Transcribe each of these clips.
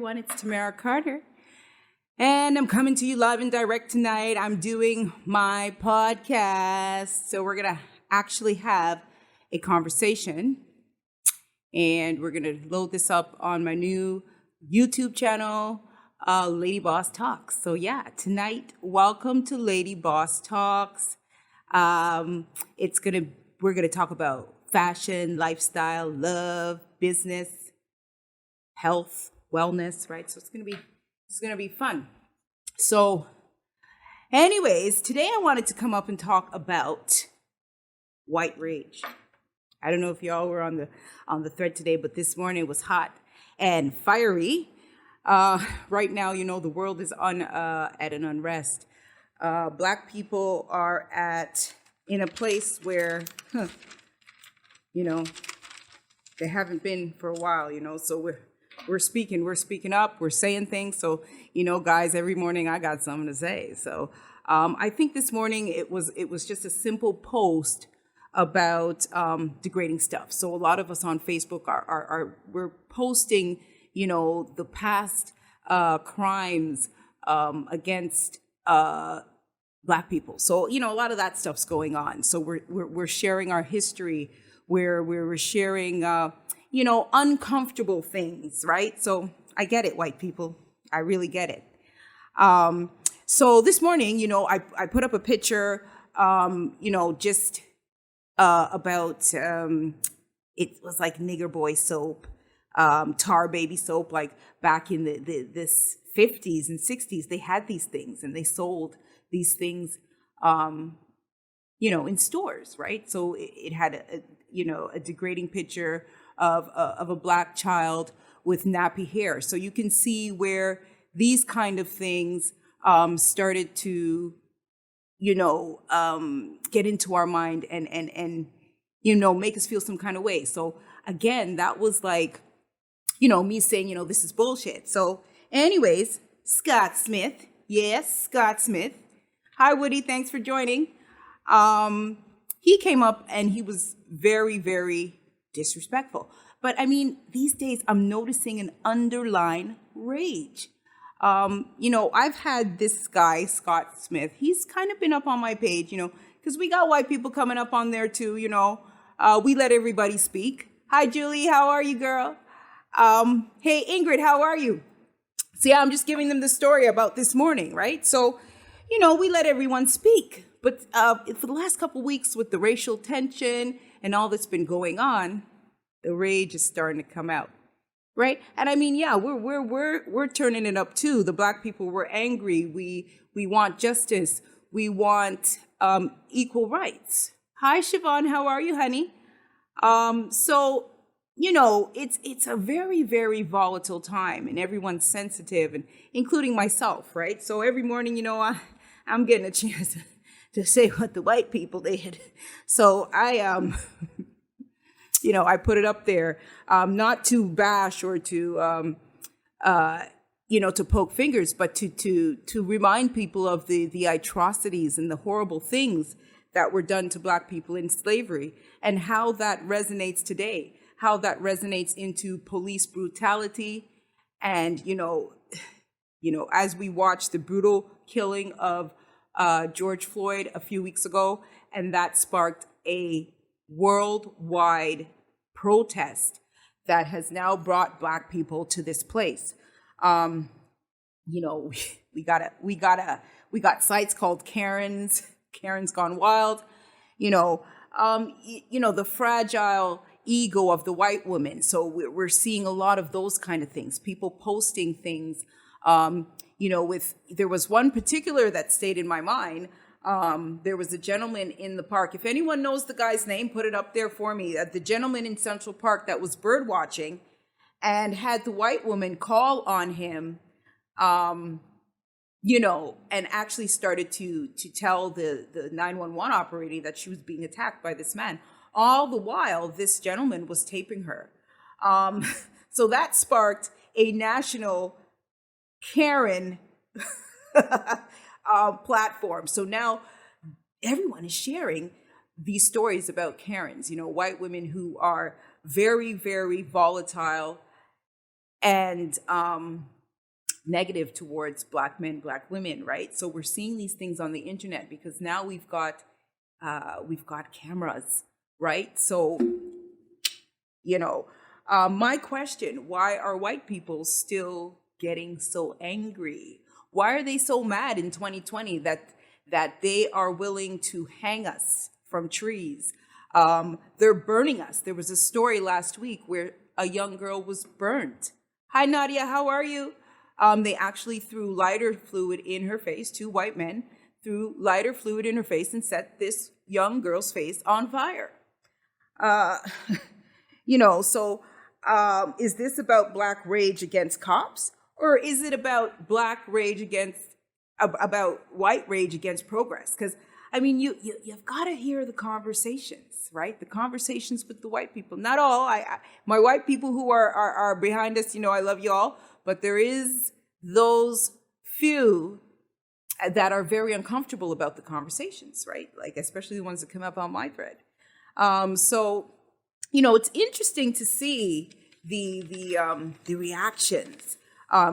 everyone. It's Tamara Carter, and I'm coming to you live and direct tonight. I'm doing my podcast, so we're going to actually have a conversation, and we're going to load this up on my new YouTube channel, Lady Boss Talks. So yeah, tonight, welcome to Lady Boss Talks. We're going to talk about fashion, lifestyle, love, business, health, wellness, right? So it's gonna be fun. So, anyways, today I wanted to come up and talk about white rage. I don't know if y'all were on the thread today, but this morning it was hot and fiery. Right now, the world is at an unrest. Black people are in a place where, they haven't been for a while. So we're speaking up, we're saying things. So, guys, every morning I got something to say. So I think this morning it was just a simple post about degrading stuff. So a lot of us on Facebook we're posting, the past crimes against Black people. So, a lot of that stuff's going on. So we're sharing our history, where we're sharing uncomfortable things, right? So I get it, white people. I really get it. So this morning, I put up a picture, just about, it was like nigger boy soap, tar baby soap, like back in this 50s and 60s, they had these things and they sold these things, in stores, right? So it had a degrading picture of a Black child with nappy hair. So you can see where these kind of things started to, get into our mind and make us feel some kind of way. So again, that was like, me saying, this is bullshit. So anyways, Scott Smith. Yes, Scott Smith. Hi, Woody. Thanks for joining. He came up and he was very, very disrespectful. But I mean, these days I'm noticing an underlying rage. I've had this guy, Scott Smith. He's kind of been up on my page, because we got white people coming up on there too, we let everybody speak. Hi, Julie. How are you, girl? Hey, Ingrid, how are you? See, I'm just giving them the story about this morning, right? So, we let everyone speak. But for the last couple of weeks with the racial tension and all that's been going on, the rage is starting to come out, right? And I mean, yeah, we're turning it up too. The Black people were angry. We want justice. We want equal rights. Hi, Siobhan. How are you, honey? So it's a very, very volatile time, and everyone's sensitive, and including myself, right? So every morning, I'm getting a chance to say what the white people did. So I, I put it up there, not to bash or to, to poke fingers, but to remind people of the atrocities and the horrible things that were done to Black people in slavery, and how that resonates today, how that resonates into police brutality. And, as we watch the brutal killing of George Floyd a few weeks ago, and that sparked a worldwide protest that has now brought Black people to this place. We got sites called Karen's Gone Wild. The fragile ego of the white woman. So we're seeing a lot of those kind of things. People posting things. There was one particular that stayed in my mind. There was a gentleman in the park. If anyone knows the guy's name, put it up there for me. The gentleman in Central Park that was bird watching and had the white woman call on him, and actually started to tell the 911 operator that she was being attacked by this man. All the while, this gentleman was taping her. So that sparked a national Karen platform. So now everyone is sharing these stories about Karens, white women who are very, very volatile and negative towards Black men, Black women, right? So we're seeing these things on the internet because now we've got cameras, right? So, my question: why are white people still getting so angry? Why are they so mad in 2020 that they are willing to hang us from trees? They're burning us. There was a story last week where a young girl was burnt. Hi, Nadia, how are you? They actually threw lighter fluid in her face. Two white men threw lighter fluid in her face and set this young girl's face on fire. So is this about Black rage against cops? Or is it about Black rage about white rage against progress? Because, I mean, you've got to hear the conversations, right? The conversations with the white people. Not all. My white people who are behind us, I love you all. But there is those few that are very uncomfortable about the conversations, right? Like, especially the ones that come up on my thread. It's interesting to see the reactions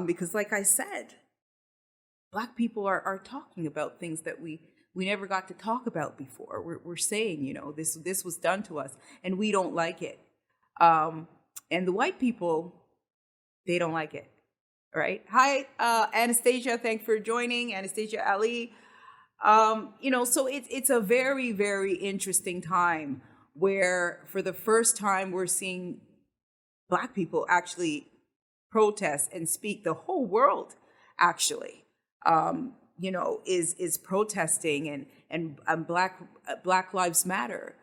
because, like I said, Black people are talking about things that we never got to talk about before. We're saying, this was done to us, and we don't like it. And the white people, they don't like it, right? Hi, Anastasia. Thanks for joining, Anastasia Ali. So it's a very, very interesting time where, for the first time, we're seeing Black people actually protest and speak. The whole world, actually, is protesting, and Black Lives Matter.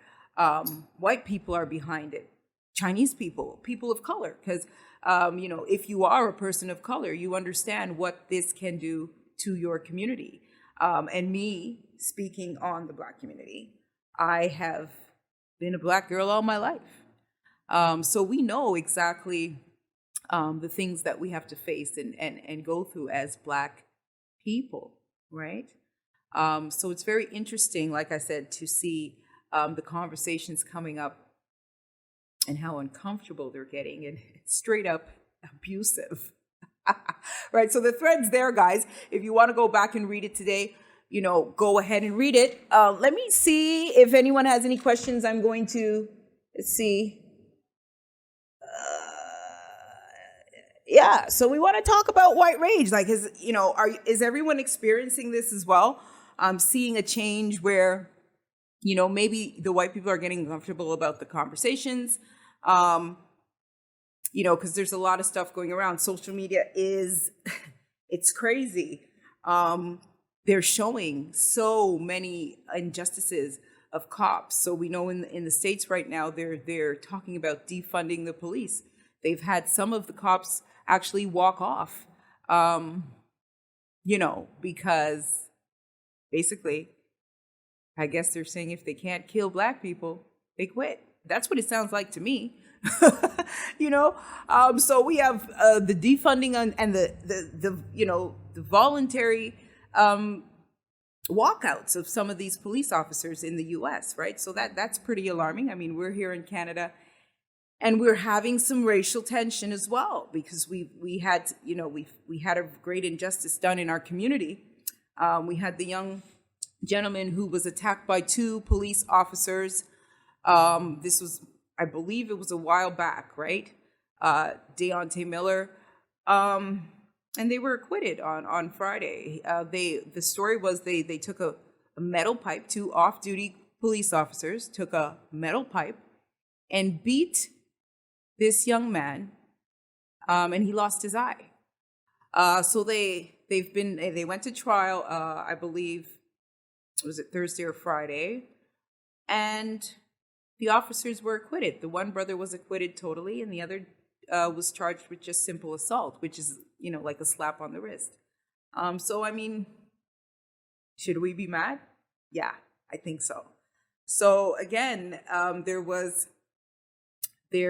White people are behind it. Chinese people, people of color, because if you are a person of color, you understand what this can do to your community. And me speaking on the Black community, I have been a Black girl all my life. So we know exactly the things that we have to face and go through as Black people, right? So it's very interesting, like I said, to see the conversations coming up and how uncomfortable they're getting and straight up abusive. Right, so the thread's there, guys. If you want to go back and read it today, go ahead and read it. Let me see if anyone has any questions. I'm going to, let's see. Yeah, so we want to talk about white rage. Like, is everyone experiencing this as well? Seeing a change where, maybe the white people are getting comfortable about the conversations. Because there's a lot of stuff going around. Social media it's crazy. They're showing so many injustices of cops. So we know in the States right now, they're talking about defunding the police. They've had some of the cops actually walk off, because basically, I guess they're saying if they can't kill Black people, they quit. That's what it sounds like to me. So we have the defunding and the voluntary walkouts of some of these police officers in the U.S., right? So that's pretty alarming. I mean, we're here in Canada, and we're having some racial tension as well because we had a great injustice done in our community. We had the young gentleman who was attacked by two police officers. This was, I believe it was a while back, right? Deontay Miller. And they were acquitted on Friday. The story was they took a metal pipe, two off-duty police officers took a metal pipe and beat this young man, and he lost his eye. So they went to trial, I believe, was it Thursday or Friday? And the officers were acquitted. The one brother was acquitted totally, and the other was charged with just simple assault, which is, like a slap on the wrist. So, I mean, should we be mad? Yeah, I think so. So, again, there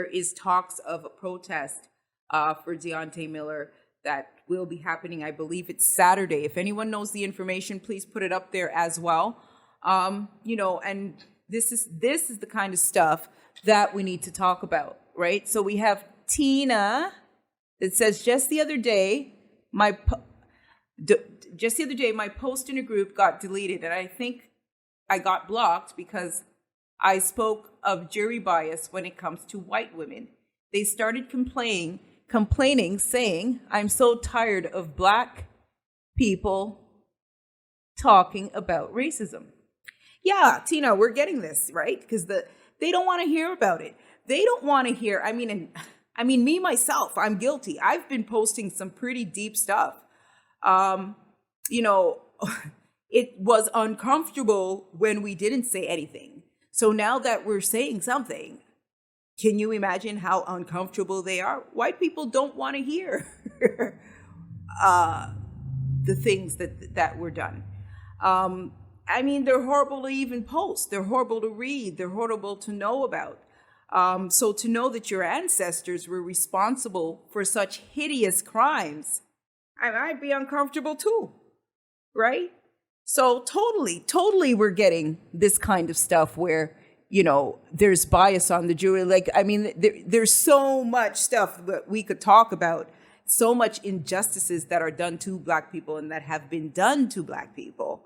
is talks of a protest for Deontay Miller that will be happening. I believe it's Saturday. If anyone knows the information, please put it up there as well. And this is the kind of stuff that we need to talk about, right? So we have Tina that says, just the other day, my just the other day, my post in a group got deleted, and I think I got blocked because I spoke of jury bias when it comes to white women. They started complaining, saying, "I'm so tired of Black people talking about racism." Yeah, Tina, we're getting this, right? Because they don't want to hear about it. They don't want to hear. I mean, me myself, I'm guilty. I've been posting some pretty deep stuff. You know, it was uncomfortable when we didn't say anything. So now that we're saying something, can you imagine how uncomfortable they are? White people don't want to hear the things that were done. I mean, they're horrible to even post. They're horrible to read. They're horrible to know about. So to know that your ancestors were responsible for such hideous crimes, I might be uncomfortable too, right? So totally we're getting this kind of stuff where, there's bias on the jury. Like, I mean, there's so much stuff that we could talk about, so much injustices that are done to Black people and that have been done to Black people.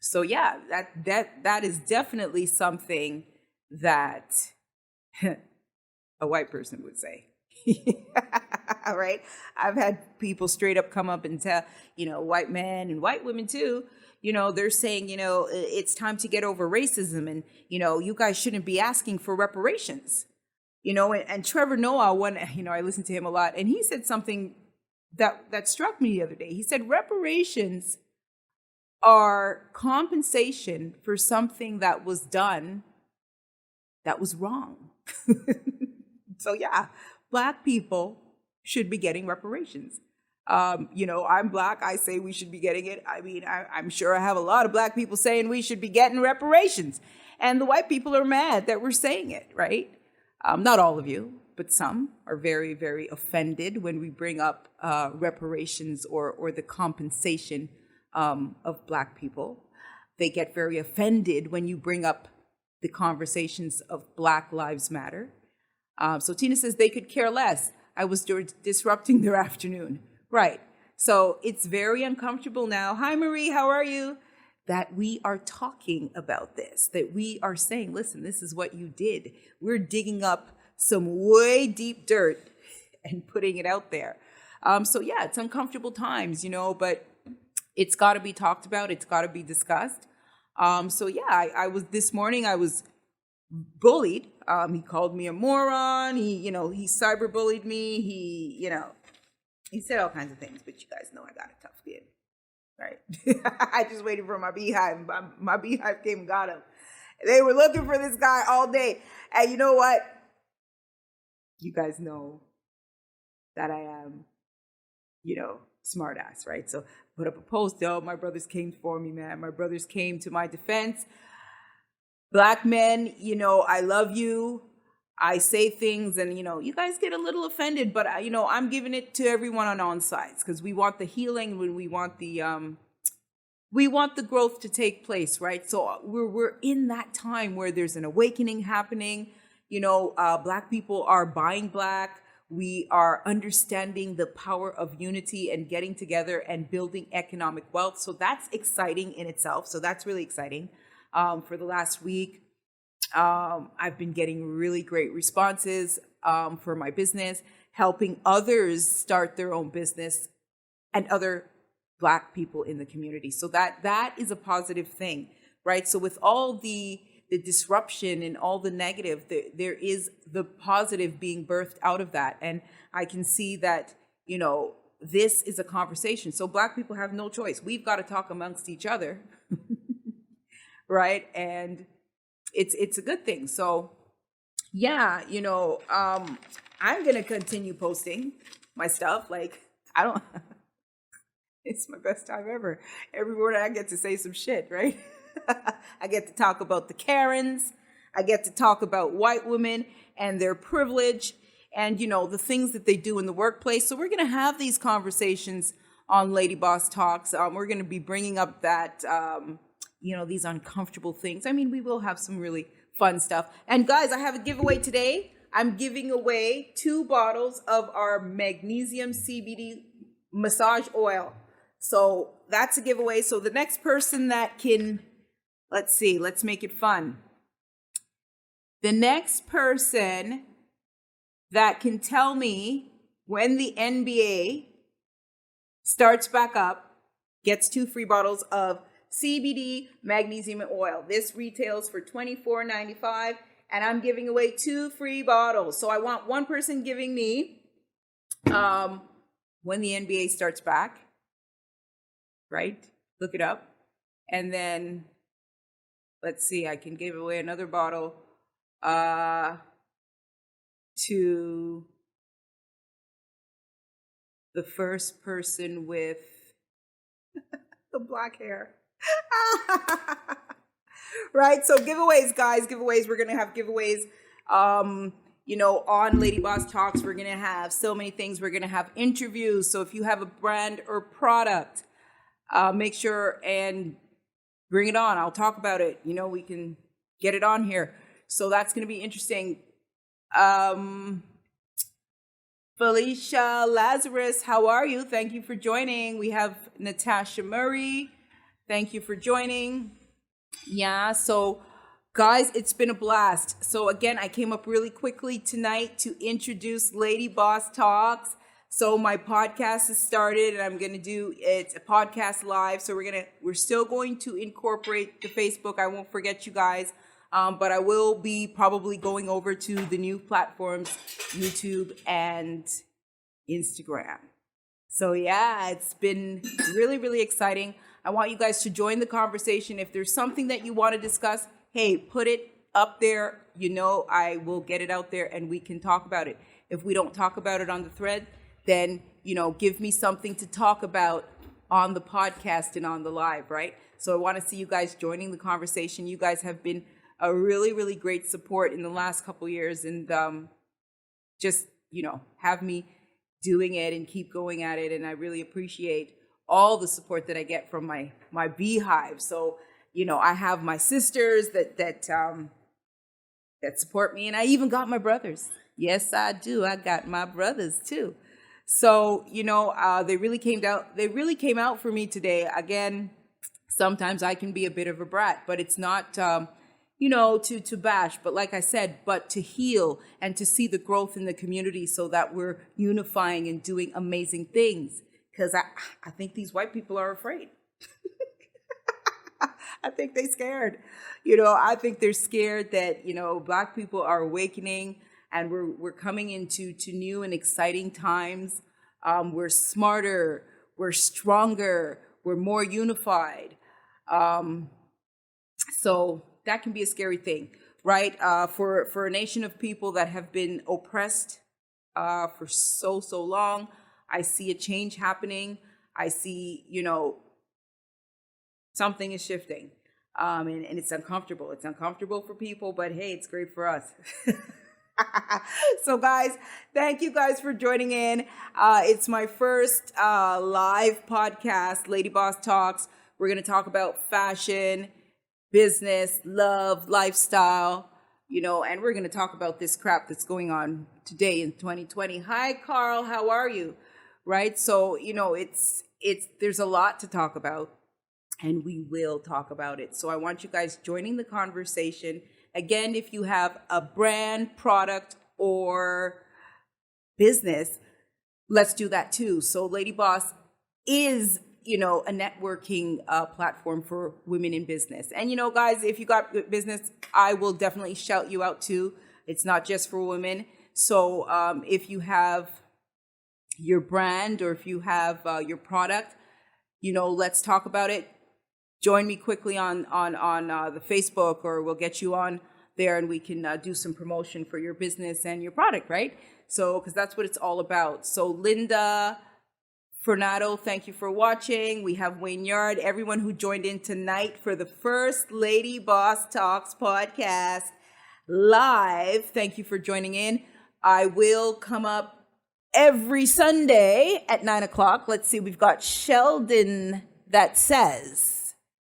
So yeah, that is definitely something that a white person would say. Right? I've had people straight up come up and tell, white men and white women too, they're saying, it's time to get over racism, and, you guys shouldn't be asking for reparations. And Trevor Noah, I listened to him a lot, and he said something that struck me the other day. He said reparations are compensation for something that was done that was wrong. So yeah, Black people should be getting reparations. I'm Black. I say we should be getting it. I mean, I'm sure I have a lot of Black people saying we should be getting reparations. And the white people are mad that we're saying it, right? Not all of you, but some are very, very offended when we bring up reparations or the compensation of Black people. They get very offended when you bring up the conversations of Black Lives Matter. So Tina says they could care less. I was disrupting their afternoon. Right. So it's very uncomfortable now. Hi, Marie, how are you? That we are talking about this, that we are saying, listen, this is what you did. We're digging up some way deep dirt and putting it out there. So yeah, it's uncomfortable times, but it's got to be talked about. It's got to be discussed. So yeah, this morning I was bullied. He called me a moron. He cyberbullied me. He said all kinds of things, but you guys know I got a tough skin, right? I just waited for my beehive. My beehive came and got him. They were looking for this guy all day. And you know what? You guys know that I am, smart ass, right? So put up a post, my brothers came for me, man. My brothers came to my defense. Black men, I love you. I say things and, you guys get a little offended, but, I'm giving it to everyone on all sides because we want the healing, when we want the growth to take place, right? So we're in that time where there's an awakening happening. Black people are buying Black. We are understanding the power of unity and getting together and building economic wealth. So that's exciting in itself. So that's really exciting. For the last week, I've been getting really great responses for my business, helping others start their own business and other Black people in the community. So that is a positive thing, right? So with all the disruption and all the negative, there is the positive being birthed out of that. And I can see that, this is a conversation. So Black people have no choice. We've got to talk amongst each other. Right. And it's a good thing. So, yeah, I'm going to continue posting my stuff. Like, it's my best time ever. Every morning I get to say some shit, right? I get to talk about the Karens. I get to talk about white women and their privilege and, the things that they do in the workplace. So we're going to have these conversations on Lady Boss Talks. We're going to be bringing up that, these uncomfortable things. I mean, we will have some really fun stuff. And guys, I have a giveaway today. I'm giving away 2 bottles of our magnesium CBD massage oil. So that's a giveaway. So the next person that can, let's make it fun. The next person that can tell me when the NBA starts back up gets 2 free bottles of CBD magnesium oil. This retails for $24.95, and I'm giving away 2 free bottles. So I want one person giving me when the NBA starts back, right? Look it up. And then, let's see, I can give away another bottle to the first person with the black hair. Right? So giveaways, guys, giveaways. We're going to have giveaways, on Lady Boss Talks. We're going to have so many things. We're going to have interviews. So if you have a brand or product, make sure and bring it on. I'll talk about it. We can get it on here. So that's going to be interesting. Felicia Lazarus, how are you? Thank you for joining. We have Natasha Murray. Thank you for joining. Yeah, so guys, it's been a blast. So again, I came up really quickly tonight to introduce Lady Boss Talks. So my podcast has started, and I'm going to do it's a podcast live. So we're still going to incorporate the Facebook. I won't forget you guys. But I will be probably going over to the new platforms, YouTube and Instagram. So yeah, it's been really, really exciting. I want you guys to join the conversation. If there's something that you want to discuss, hey, put it up there. I will get it out there and we can talk about it. If we don't talk about it on the thread, then, give me something to talk about on the podcast and on the live, right? So I want to see you guys joining the conversation. You guys have been a really, really great support in the last couple of years, and just, have me doing it and keep going at it. And I really appreciate all the support that I get from my beehive. So, I have my sisters that support me, and I even got my brothers. Yes, I do. I got my brothers too. So, they really came out for me today. Again, sometimes I can be a bit of a brat, but it's not to bash, but like I said, but to heal and to see the growth in the community so that we're unifying and doing amazing things. Because I think these white people are afraid. I think they're scared. I think they're scared that, Black people are awakening and we're coming into new and exciting times. We're smarter, we're stronger, we're more unified. So that can be a scary thing, right? For a nation of people that have been oppressed for so long, I see a change happening. I see, something is shifting, and it's uncomfortable. It's uncomfortable for people, but hey, it's great for us. So guys, thank you guys for joining in. It's my first live podcast, Lady Boss Talks. We're going to talk about fashion, business, love, lifestyle, and we're going to talk about this crap that's going on today in 2020. Hi, Carl. How are you? Right. So, there's a lot to talk about, and we will talk about it. So I want you guys joining the conversation. Again, if you have a brand, product, or business, let's do that too. So Lady Boss is a networking platform for women in business. And, guys, if you got business, I will definitely shout you out too. It's not just for women. So if you have your brand or if you have your product, let's talk about it. Join me quickly on the Facebook, or we'll get you on there and we can do some promotion for your business and your product, right? So, because that's what it's all about. So Linda Fernando, thank you for watching. We have Wayne Yard, everyone who joined in tonight for the first Lady Boss Talks podcast live. Thank you for joining in. I will come up every Sunday at 9:00. Let's see, we've got Sheldon that says,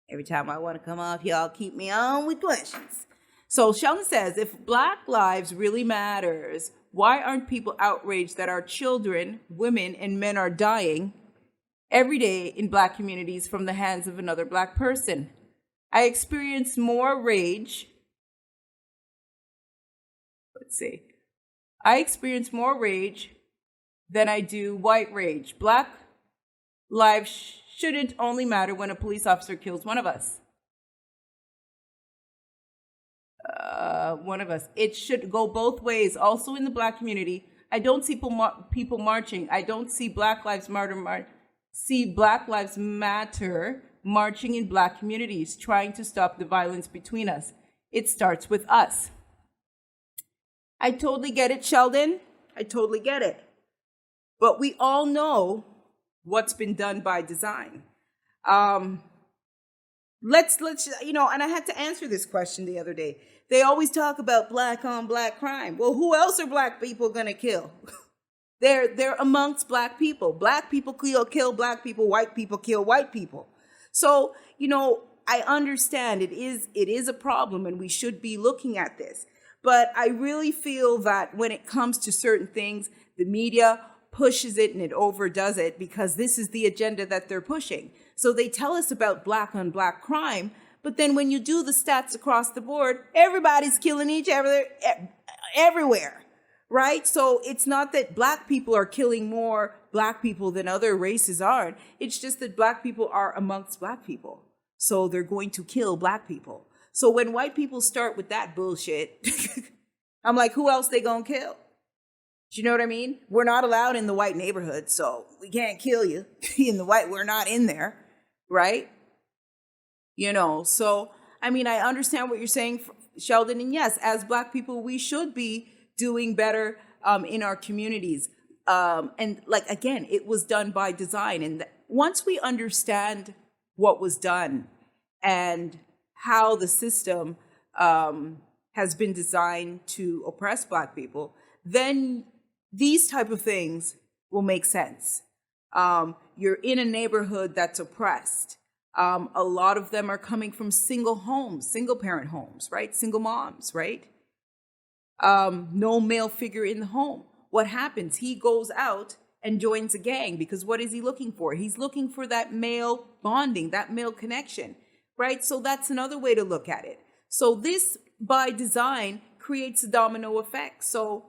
every time I want to come off, y'all keep me on with questions. So Sheldon says, if Black lives really matters, why aren't people outraged that our children, women, and men are dying every day in Black communities from the hands of another Black person? I experience more rage. I experience more rage than I do white rage. Black lives shouldn't only matter when a police officer kills one of us. It should go both ways. Also in the Black community, I don't see people marching. I don't see Black Lives Matter marching in Black communities, trying to stop the violence between us. It starts with us. I totally get it, Sheldon. I totally get it. But we all know what's been done by design. Let's and I had to answer this question the other day. They always talk about Black on Black crime. Well, who else are Black people gonna kill? They're amongst Black people. Black people kill Black people. White people kill white people. So I understand it is a problem, and we should be looking at this. But I really feel that when it comes to certain things, the media pushes it and it overdoes it because this is the agenda that they're pushing. So they tell us about Black on Black crime, but then when you do the stats across the board, everybody's killing each other everywhere, right? So it's not that Black people are killing more Black people than other races are. It's just that Black people are amongst Black people. So they're going to kill Black people. So when white people start with that bullshit, I'm like, who else they gonna kill? Do you know what I mean? We're not allowed in the white neighborhood, so we can't kill you in the white. We're not in there, right? So, I understand what you're saying, Sheldon. And yes, as Black people, we should be doing better in our communities. And again, it was done by design. And once we understand what was done and how the system has been designed to oppress Black people, then these type of things will make sense. You're in a neighborhood that's oppressed. A lot of them are coming from single parent homes, right? Single moms, right? No male figure in the home. What happens? He goes out and joins a gang because what is he looking for? He's looking for that male bonding, that male connection, right? So that's another way to look at it. So this, by design, creates a domino effect. So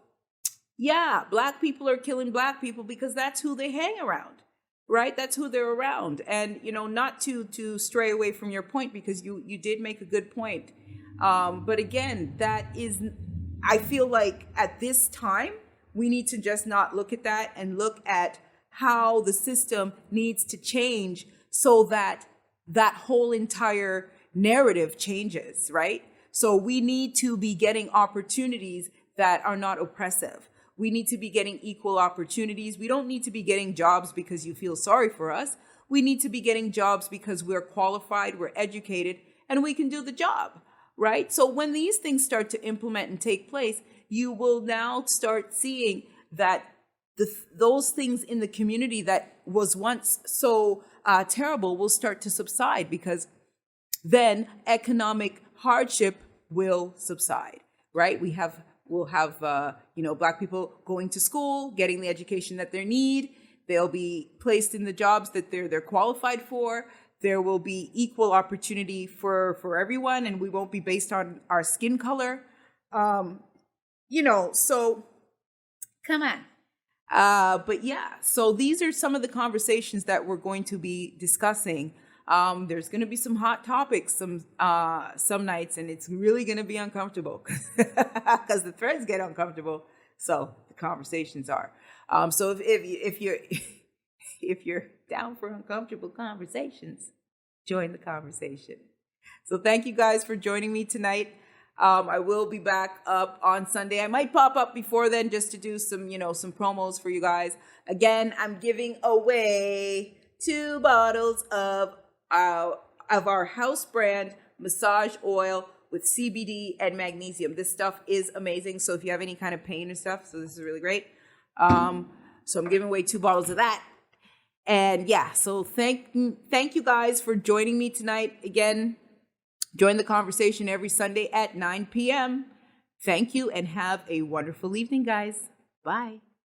yeah, Black people are killing Black people because that's who they hang around, right? That's who they're around. And, not to stray away from your point, because you did make a good point. But again, I feel like at this time, we need to just not look at that and look at how the system needs to change so that that whole entire narrative changes, right? So we need to be getting opportunities that are not oppressive. We need to be getting equal opportunities. We don't need to be getting jobs because you feel sorry for us. We need to be getting jobs because we're qualified, we're educated, and we can do the job, right? So when these things start to implement and take place, you will now start seeing that those things in the community that was once so terrible will start to subside, because then economic hardship will subside, right? We'll have Black people going to school, getting the education that they need. They'll be placed in the jobs that they're qualified for. There will be equal opportunity for everyone, and we won't be based on our skin color. So come on. But yeah, so these are some of the conversations that we're going to be discussing. There's going to be some hot topics some nights, and it's really going to be uncomfortable because the threads get uncomfortable. So the conversations are. So if you're down for uncomfortable conversations, join the conversation. So thank you guys for joining me tonight. I will be back up on Sunday. I might pop up before then just to do some promos for you guys. Again, I'm giving away 2 bottles of our house brand massage oil with CBD and magnesium. This stuff is amazing. So if you have any kind of pain and stuff, so this is really great. So I'm giving away 2 bottles of that. And yeah, so thank you guys for joining me tonight. Again, Join the conversation every Sunday at 9 p.m. Thank you and have a wonderful evening, guys. Bye.